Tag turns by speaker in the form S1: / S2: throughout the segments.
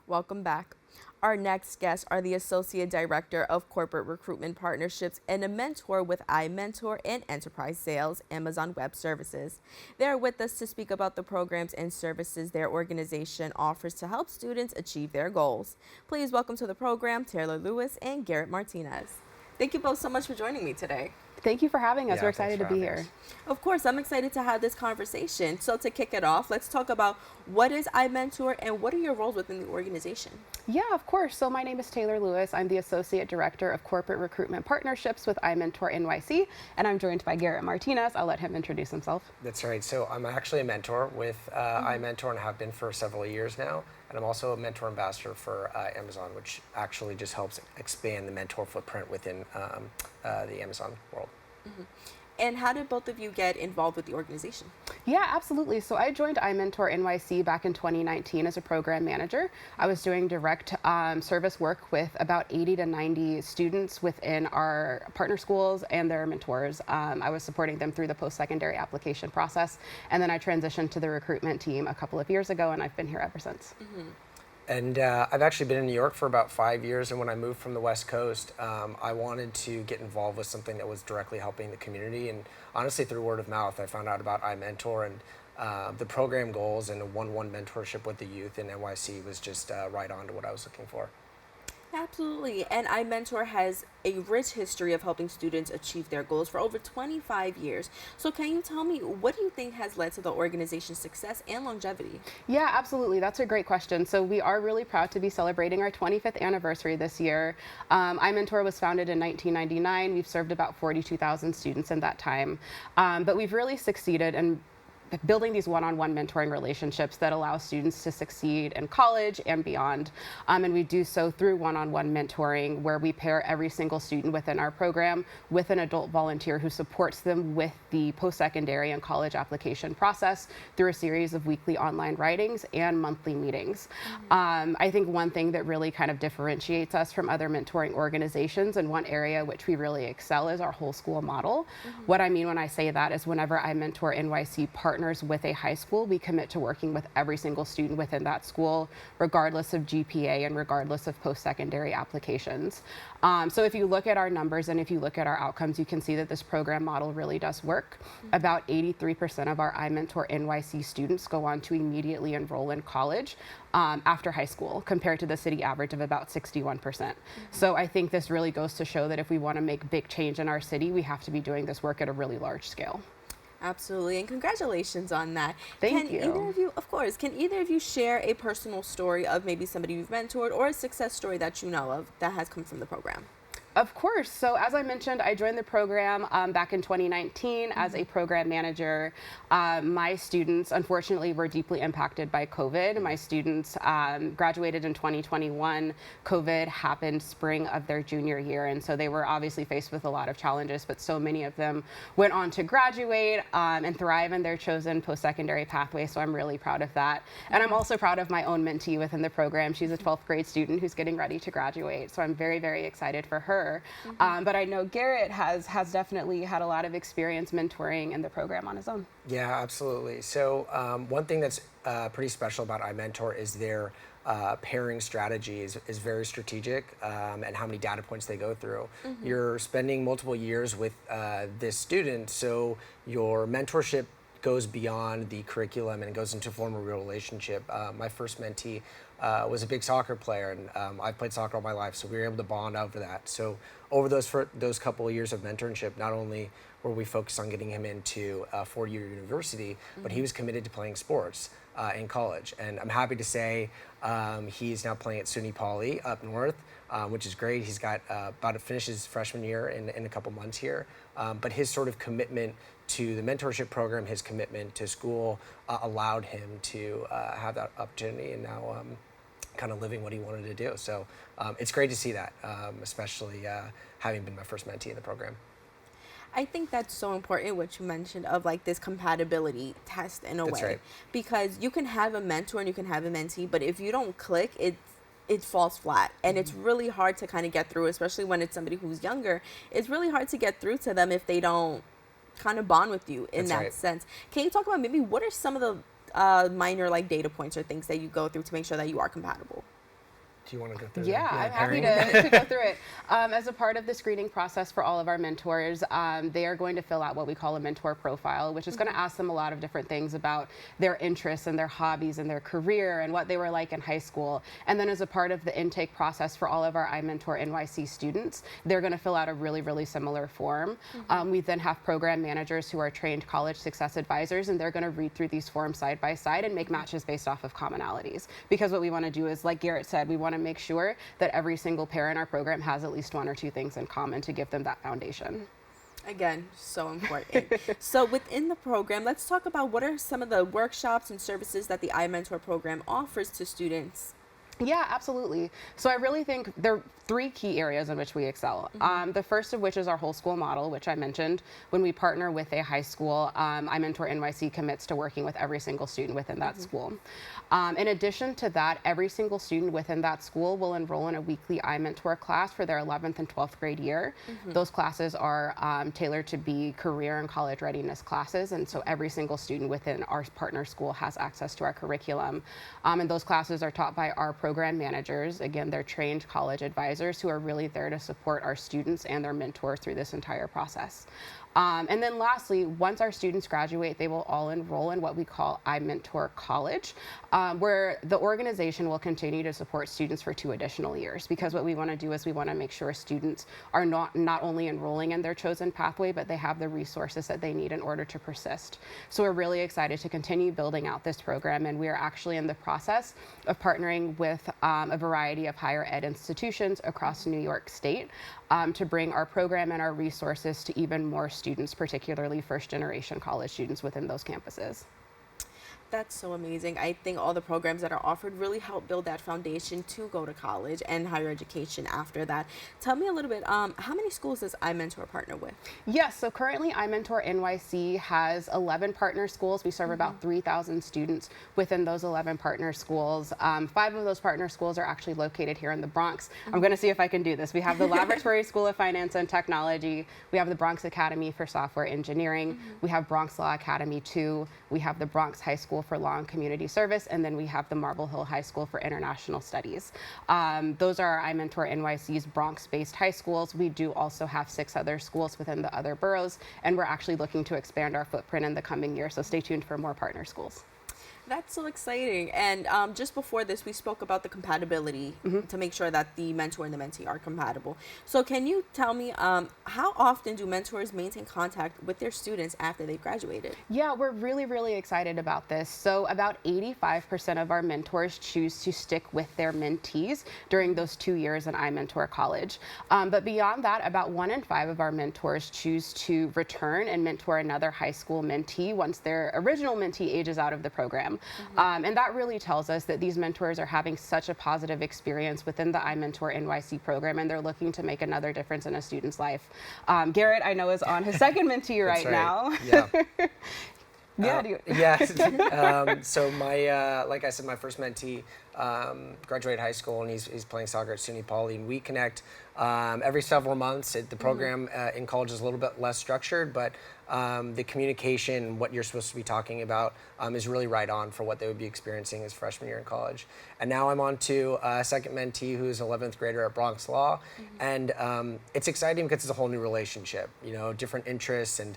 S1: Welcome back. Our next guests are the Associate Director of Corporate Recruitment Partnerships and a mentor with iMentor and Enterprise Sales, Amazon Web Services. They are with us to speak about the programs and services their organization offers to help students achieve their goals. Please welcome to the program Taylor Lewis and Garrett Martinez. Thank you both so much for joining me today.
S2: Thank you for having us.
S3: Yeah,
S2: We're
S3: thanks
S2: excited
S3: for
S2: to be
S3: having
S2: here.
S3: us.
S1: Of course, I'm excited to have this conversation. So to kick it off, let's talk about what is iMentor and what are your roles within the organization?
S2: Yeah, of course. So my name is Taylor Lewis. I'm the Associate Director of Corporate Recruitment Partnerships with iMentor NYC, and I'm joined by Garrett Martinez. I'll let him introduce himself.
S3: That's right. So I'm actually a mentor with iMentor and have been for several years now. And I'm also a mentor ambassador for Amazon, which actually just helps expand the mentor footprint within the Amazon world.
S1: And how did both of you get involved with the organization?
S2: Yeah, absolutely. So I joined iMentor NYC back in 2019 as a program manager. I was doing direct service work with about 80 to 90 students within our partner schools and their mentors. I was supporting them through the post-secondary application process. And then I transitioned to the recruitment team a couple of years ago, and I've been here ever since.
S3: And I've actually been in New York for about 5 years, and when I moved from the West Coast, I wanted to get involved with something that was directly helping the community. And honestly, through word of mouth, I found out about iMentor, and the program goals and a one-on-one mentorship with the youth in NYC was just right on to what I was looking for.
S1: Absolutely. And iMentor has a rich history of helping students achieve their goals for over 25 years. So can you tell me, what do you think has led to the organization's success and longevity?
S2: Yeah, absolutely. That's a great question. So we are really proud to be celebrating our 25th anniversary this year. iMentor was founded in 1999. We've served about 42,000 students in that time. But we've really succeeded in building these one-on-one mentoring relationships that allow students to succeed in college and beyond. And we do so through one-on-one mentoring, where we pair every single student within our program with an adult volunteer who supports them with the post-secondary and college application process through a series of weekly online writings and monthly meetings. I think one thing that really kind of differentiates us from other mentoring organizations, and one area which we really excel, is our whole school model. What I mean when I say that is whenever iMentor NYC partners with a high school, we commit to working with every single student within that school, regardless of GPA and regardless of post-secondary applications. So if you look at our numbers and if you look at our outcomes, you can see that this program model really does work. About 83% of our iMentor NYC students go on to immediately enroll in college after high school, compared to the city average of about 61%. So I think this really goes to show that if we want to make big change in our city, we have to be doing this work at a really large scale.
S1: Absolutely, and congratulations on that.
S2: Thank you.
S1: Either of you, of course, can either of you share a personal story of maybe somebody you've mentored or a success story that you know of that has come from the program?
S2: Of course. So as I mentioned, I joined the program back in 2019 as a program manager. My students, unfortunately, were deeply impacted by COVID. My students graduated in 2021. COVID happened spring of their junior year, and so they were obviously faced with a lot of challenges, but so many of them went on to graduate and thrive in their chosen post-secondary pathway, so I'm really proud of that. And I'm also proud of my own mentee within the program. She's a 12th grade student who's getting ready to graduate, so I'm very, very excited for her. But I know Garrett has definitely had a lot of experience mentoring in the program on his own.
S3: Yeah, absolutely. So one thing that's pretty special about iMentor is their pairing strategy is very strategic, and how many data points they go through. You're spending multiple years with this student, so your mentorship goes beyond the curriculum and it goes into form a real relationship. My first mentee was a big soccer player, and I've played soccer all my life, so we were able to bond over that. So over those couple of years of mentorship, not only were we focused on getting him into a four-year university, but he was committed to playing sports in college. And I'm happy to say he's now playing at SUNY Poly up north, which is great. He's got about to finish his freshman year in a couple months here. But his sort of commitment to the mentorship program, his commitment to school allowed him to have that opportunity, and now kind of living what he wanted to do. So it's great to see that, especially having been my first mentee in the program.
S1: I think that's so important what you mentioned of like this compatibility test in a
S3: That's
S1: way.
S3: right.
S1: Because you can have a mentor and you can have a mentee, but if you don't click, it falls flat, and it's really hard to kind of get through, especially when it's somebody who's younger. It's really hard to get through to them if they don't kind of bond with you in
S3: That's
S1: that
S3: right.
S1: sense. Can you talk about maybe what are some of the minor like data points or things that you go through to make sure that you are compatible?
S3: Do you want to go through
S2: Yeah,
S3: the
S2: I'm happy
S3: pairing?
S2: to go through it. As a part of the screening process for all of our mentors, they are going to fill out what we call a mentor profile, which is going to ask them a lot of different things about their interests and their hobbies and their career and what they were like in high school. And then as a part of the intake process for all of our iMentor NYC students, they're going to fill out a really, really similar form. We then have program managers who are trained college success advisors, and they're going to read through these forms side by side and make matches based off of commonalities. Because what we want to do is, like Garrett said, we want to make sure that every single pair in our program has at least one or two things in common to give them that foundation.
S1: Again, so important. So within the program, let's talk about what are some of the workshops and services that the iMentor program offers to students.
S2: Yeah, absolutely. So I really think there are three key areas in which we excel. The first of which is our whole school model, which I mentioned. When we partner with a high school, iMentor NYC commits to working with every single student within that school. In addition to that, every single student within that school will enroll in a weekly iMentor class for their 11th and 12th grade year. Those classes are tailored to be career and college readiness classes, and so every single student within our partner school has access to our curriculum. And those classes are taught by our program managers. Again, they're trained college advisors who are really there to support our students and their mentors through this entire process. And then lastly, once our students graduate, they will all enroll in what we call iMentor College, where the organization will continue to support students for 2 additional years. Because what we want to do is we want to make sure students are not only enrolling in their chosen pathway, but they have the resources that they need in order to persist. So we're really excited to continue building out this program, and we are actually in the process of partnering with a variety of higher ed institutions across New York State to bring our program and our resources to even more students, particularly first-generation college students within those campuses.
S1: That's so amazing. I think all the programs that are offered really help build that foundation to go to college and higher education after that. Tell me a little bit, how many schools does iMentor partner with?
S2: Yes, so currently iMentor NYC has 11 partner schools. We serve about 3,000 students within those 11 partner schools. 5 of those partner schools are actually located here in the Bronx. I'm going to see if I can do this. We have the Laboratory School of Finance and Technology. We have the Bronx Academy for Software Engineering. We have Bronx Law Academy 2. We have the Bronx High School for Law and Community Service, and then we have the Marble Hill High School for International Studies. Those are our iMentor NYC's Bronx-based high schools. We do also have 6 other schools within the other boroughs, and we're actually looking to expand our footprint in the coming year, so stay tuned for more partner schools.
S1: That's so exciting. And just before this, we spoke about the compatibility to make sure that the mentor and the mentee are compatible. So can you tell me how often do mentors maintain contact with their students after they've graduated?
S2: Yeah, we're really, really excited about this. So about 85% of our mentors choose to stick with their mentees during those 2 years in iMentor College. But beyond that, about 1 in 5 of our mentors choose to return and mentor another high school mentee once their original mentee ages out of the program. And that really tells us that these mentors are having such a positive experience within the iMentor NYC program, and they're looking to make another difference in a student's life. Garrett, I know, is on his second mentee right now.
S3: Yeah.
S2: Yeah.
S3: So my, like I said, my first mentee graduated high school, and he's playing soccer at SUNY Poly, and we connect every several months. The program in college is a little bit less structured, but the communication, what you're supposed to be talking about, is really right on for what they would be experiencing as freshman year in college. And now I'm on to a second mentee who's an 11th grader at Bronx Law, and it's exciting because it's a whole new relationship, you know, different interests and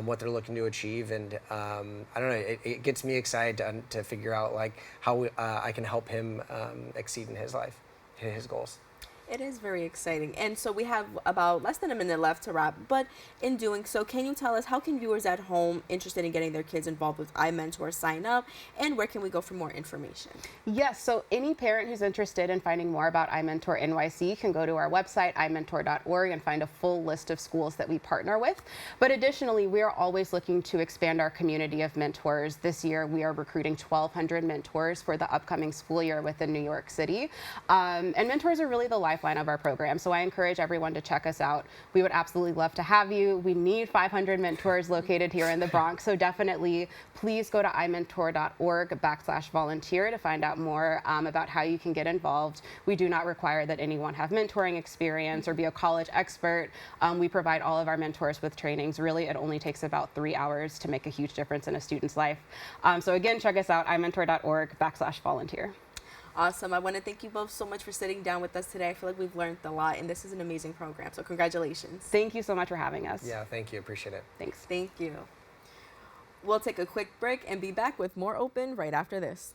S3: what they're looking to achieve. And I don't know, it gets me excited to figure out like how I can help him exceed in his life, hit his goals.
S1: It is very exciting. And so we have about less than a minute left to wrap. But in doing so, can you tell us how can viewers at home interested in getting their kids involved with iMentor sign up, and where can we go for more information?
S2: Yes, so any parent who's interested in finding more about iMentor NYC can go to our website, iMentor.org, and find a full list of schools that we partner with. But additionally, we are always looking to expand our community of mentors. This year, we are recruiting 1,200 mentors for the upcoming school year within New York City. And mentors are really the lifeline of our program. So I encourage everyone to check us out. We would absolutely love to have you. We need 500 mentors located here in the Bronx. So definitely please go to iMentor.org/volunteer to find out more about how you can get involved. We do not require that anyone have mentoring experience or be a college expert. We provide all of our mentors with trainings. Really, it only takes about 3 hours to make a huge difference in a student's life. So again, check us out, iMentor.org/volunteer.
S1: Awesome. I want to thank you both so much for sitting down with us today. I feel like we've learned a lot, and this is an amazing program. So congratulations.
S2: Thank you so much for having us.
S3: Yeah, thank you. Appreciate it.
S2: Thanks.
S1: Thank you. We'll take a quick break and be back with more Open right after this.